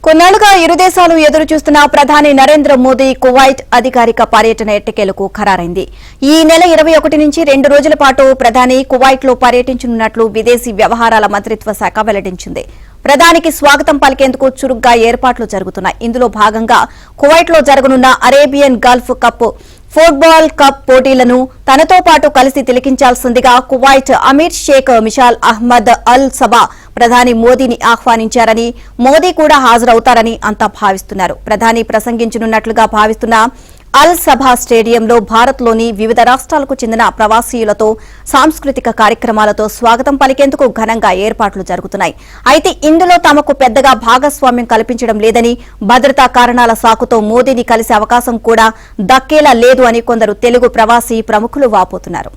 కొన్నాళ్లుగా ఇరు దేశాలు ఎదురు చూస్తున్న ప్రధాని నరేంద్ర మోదీ కువైట్ అధికారిక పర్యటన ఎట్టకేలకు ఖరారైంది. ఈ నెల 21 నుంచి 2 రోజుల పాటు ప్రధాని కువైట్ లో పర్యటించనున్నట్లు విదేశీ వ్యవహారాల మంత్రిత్వ శాఖ వెల్లడించింది. ప్రధానికి స్వాగతం పలికేందుకు చురుగ్గా ఏర్పాట్లు జరుగుతున్నాయి. ఇందులో భాగంగా కువైట్ లో జరగనున్న Arabian Gulf cup football cup పోటీలను తనతో పాటు కలిసి తిలకించాల్సిందిగా కువైట్ అమీర్ షేక్ మిషాల్ అహ్మద్ అల్ సబా ప్రధాని మోదీని ఆహ్వానించారని, మోదీ కూడా హాజరవుతారని అంతా భావిస్తున్నారు. ప్రధాని ప్రసంగించనున్నట్లుగా భావిస్తున్న అల్ సభా స్టేడియంలో భారత్లోని వివిధ రాష్ట్రాలకు చెందిన ప్రవాసీయులతో సాంస్కృతిక కార్యక్రమాలతో స్వాగతం పలికేందుకు ఘనంగా ఏర్పాట్లు జరుగుతున్నాయి. అయితే ఇందులో తమకు పెద్దగా భాగస్వామ్యం కల్పించడం లేదని, భద్రతా కారణాల సాకుతో మోదీని కలిసే అవకాశం కూడా దక్కేలా లేదు అని కొందరు తెలుగు ప్రవాసీ ప్రముఖులు వాపోతున్నారు.